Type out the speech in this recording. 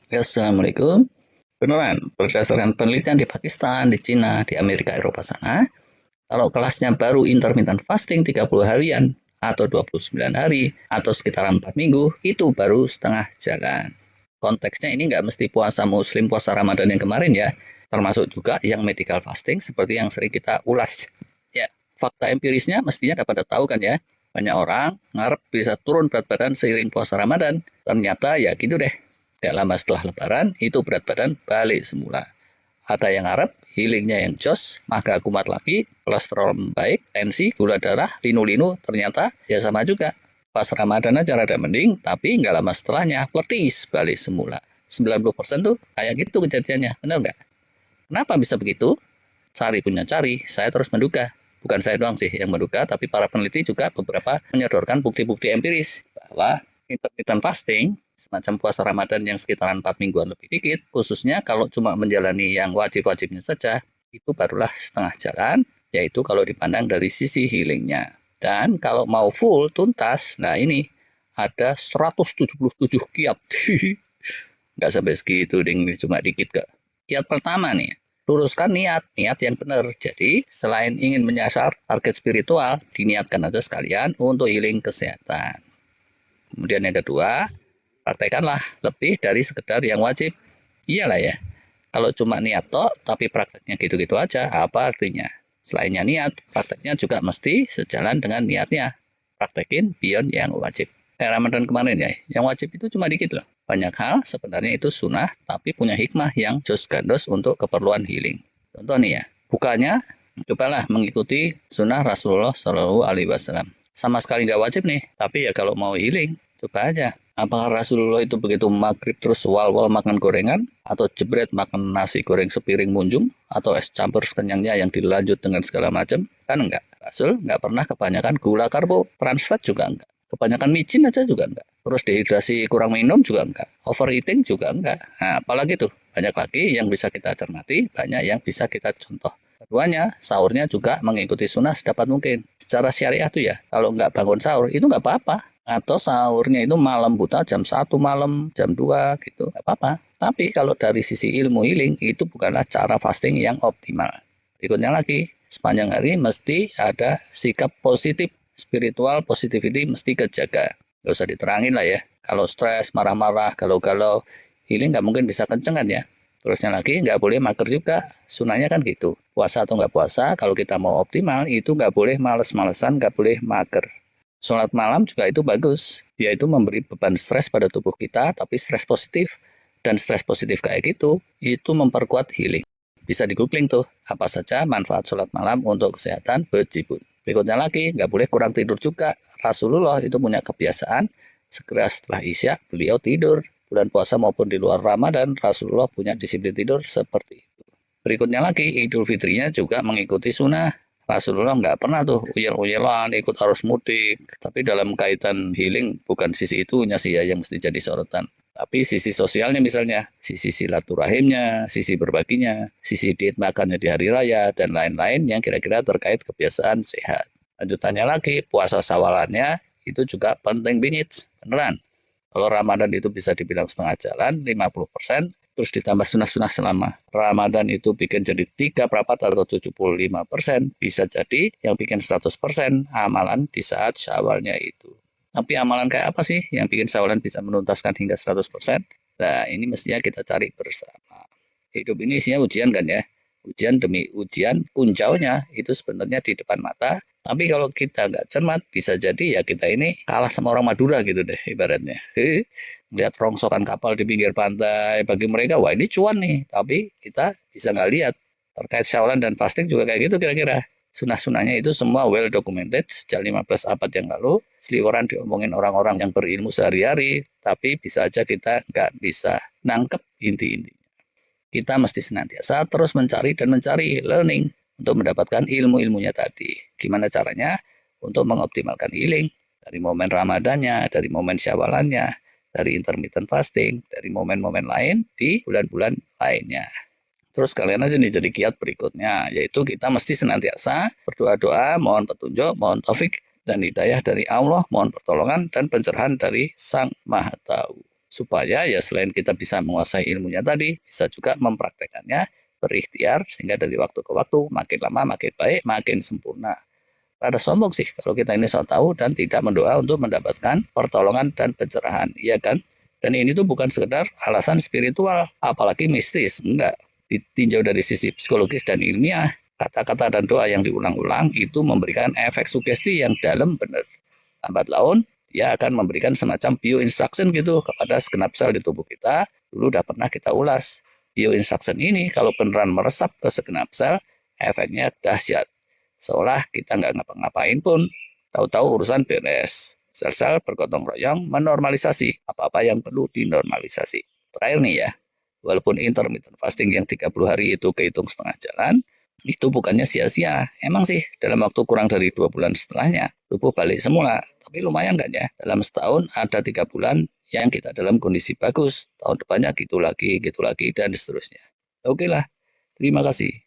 Assalamualaikum. Beneran, berdasarkan penelitian di Pakistan, di Cina, di Amerika, Eropa sana, kalau kelasnya baru intermittent fasting 30 harian atau 29 hari atau sekitaran 4 minggu, itu baru setengah jalan. Konteksnya ini nggak mesti puasa muslim, puasa Ramadan yang kemarin ya, termasuk juga yang medical fasting seperti yang sering kita ulas. Ya, fakta empirisnya mestinya dapat tahu kan ya, banyak orang ngarep bisa turun berat badan seiring puasa Ramadan. Ternyata ya gitu deh, gak lama setelah lebaran, itu berat badan balik semula. Ada yang ngarep, healingnya yang jos, maka kumat lagi, kolesterol baik, tensi, gula darah, linu-linu, ternyata ya sama juga. Pas Ramadan aja rada mending, tapi nggak lama setelahnya, pletis balik semula. 90% tuh kayak gitu kejadiannya, benar nggak? Kenapa bisa begitu? Cari punya cari, saya terus menduga. Bukan saya doang sih yang menduga, tapi para peneliti juga beberapa menyodorkan bukti-bukti empiris bahwa intermittent fasting, semacam puasa Ramadan yang sekitaran 4 mingguan lebih dikit, khususnya kalau cuma menjalani yang wajib-wajibnya saja, itu barulah setengah jalan, yaitu kalau dipandang dari sisi healingnya. Dan kalau mau full, tuntas, nah ini, ada 177 kiat. Nggak sampai segitu, ding, cuma dikit kok. Kiat pertama nih, luruskan niat yang benar. Jadi, selain ingin menyasar target spiritual, diniatkan aja sekalian untuk healing kesehatan. Kemudian yang kedua, praktekkanlah lebih dari sekedar yang wajib. Iyalah ya, kalau cuma niat toh, tapi prakteknya gitu-gitu aja, apa artinya? Selainnya niat, prakteknya juga mesti sejalan dengan niatnya. Praktekin beyond yang wajib. Kayak Ramadan kemarin ya, yang wajib itu cuma dikit loh. Banyak hal sebenarnya itu sunnah, tapi punya hikmah yang jos gandos untuk keperluan healing. Contoh nih ya, bukannya cobalah mengikuti sunnah Rasulullah Shallallahu Alaihi Wasallam. Sama sekali nggak wajib nih, tapi ya kalau mau healing, coba aja. Apakah Rasulullah itu begitu maghrib terus wal-wal makan gorengan? Atau jebret makan nasi goreng sepiring munjung? Atau es campur sekenyangnya yang dilanjut dengan segala macam? Kan enggak. Rasul nggak pernah kebanyakan gula karbo, trans fat juga enggak. Kebanyakan micin aja juga enggak. Terus dehidrasi kurang minum juga enggak. Overeating juga enggak. Nah, apalagi tuh? Banyak lagi yang bisa kita cermati, banyak yang bisa kita contoh. Keduanya, sahurnya juga mengikuti sunnah sedapat mungkin. Secara syariah tuh ya, kalau nggak bangun sahur, itu nggak apa-apa. Atau sahurnya itu malam buta jam 1 malam, jam 2 gitu, nggak apa-apa. Tapi kalau dari sisi ilmu healing, itu bukanlah cara fasting yang optimal. Berikutnya lagi, sepanjang hari mesti ada sikap positif, spiritual positivity mesti kejaga. Nggak usah diterangin lah ya. Kalau stres, marah-marah, galau-galau, healing nggak mungkin bisa kenceng kan ya. Terusnya lagi, nggak boleh mager juga. Sunahnya kan gitu. Puasa atau nggak puasa, kalau kita mau optimal, itu nggak boleh males-malesan, nggak boleh mager. Sholat malam juga itu bagus. Dia itu memberi beban stres pada tubuh kita, tapi stres positif. Dan stres positif kayak gitu, itu memperkuat healing. Bisa di-googling tuh, apa saja manfaat sholat malam untuk kesehatan bejibun. Berikutnya lagi, nggak boleh kurang tidur juga. Rasulullah itu punya kebiasaan, segera setelah Isya, beliau tidur. Bulan puasa maupun di luar Ramadan, Rasulullah punya disiplin tidur seperti itu. Berikutnya lagi, Idul Fitrinya juga mengikuti sunnah. Rasulullah nggak pernah tuh uyel-uyelan ikut arus mudik. Tapi dalam kaitan healing, bukan sisi itunya sih ya yang mesti jadi sorotan. Tapi sisi sosialnya misalnya, sisi silaturahimnya, sisi berbaginya, sisi diet makannya di hari raya, dan lain-lain yang kira-kira terkait kebiasaan sehat. Lanjutannya lagi, puasa sawalannya itu juga penting bingit, beneran. Kalau Ramadan itu bisa dibilang setengah jalan, 50%, terus ditambah sunah-sunah selama Ramadan itu bikin jadi 3/4 atau 75%, bisa jadi yang bikin 100% amalan di saat syawalnya itu. Tapi amalan kayak apa sih yang bikin syawalan bisa menuntaskan hingga 100%? Nah, ini mestinya kita cari bersama. Hidup ini isinya ujian kan ya. Ujian demi ujian, punjaunya itu sebenarnya di depan mata. Tapi kalau kita nggak cermat, bisa jadi ya kita ini kalah sama orang Madura gitu deh ibaratnya. Lihat rongsokan kapal di pinggir pantai, bagi mereka wah ini cuan nih. Tapi kita bisa nggak lihat. Terkait syawalan dan fasting juga kayak gitu kira-kira. Sunah-sunahnya itu semua well documented sejak 15 abad yang lalu. Seliweran diomongin orang-orang yang berilmu sehari-hari, tapi bisa aja kita nggak bisa nangkep inti-inti. Kita mesti senantiasa terus mencari dan mencari learning untuk mendapatkan ilmu-ilmunya tadi. Gimana caranya? Untuk mengoptimalkan healing dari momen Ramadannya, dari momen Syawalannya, dari intermittent fasting, dari momen-momen lain di bulan-bulan lainnya. Terus kalian aja nih jadi kiat berikutnya, yaitu kita mesti senantiasa berdoa-doa, mohon petunjuk, mohon taufik dan hidayah dari Allah, mohon pertolongan dan pencerahan dari Sang Maha Tahu. supaya ya selain kita bisa menguasai ilmunya tadi, bisa juga mempraktekannya berikhtiar sehingga dari waktu ke waktu makin lama makin baik, makin sempurna. Rada sombong sih kalau kita ini sok tahu dan tidak mendoa untuk mendapatkan pertolongan dan pencerahan, iya kan? Dan ini tuh bukan sekedar alasan spiritual, apalagi mistis, enggak. Ditinjau dari sisi psikologis dan ilmiah, kata-kata dan doa yang diulang-ulang itu memberikan efek sugesti yang dalam benar. Lambat laun, dia akan memberikan semacam bio-instruction gitu kepada segenap sel di tubuh kita. Dulu udah pernah kita ulas. Bio-instruction ini kalau beneran meresap ke segenap sel, efeknya dahsyat. Seolah kita nggak ngapa-ngapain pun, tahu-tahu urusan beres. Sel-sel bergotong royong menormalisasi apa-apa yang perlu dinormalisasi. Terakhir nih ya, walaupun intermittent fasting yang 30 hari itu kehitung setengah jalan, itu bukannya sia-sia. Emang sih, dalam waktu kurang dari 2 bulan setelahnya, tubuh balik semula. Tapi lumayan kan ya, dalam setahun ada 3 bulan yang kita dalam kondisi bagus. Tahun depannya gitu lagi, dan seterusnya. Oke lah, terima kasih.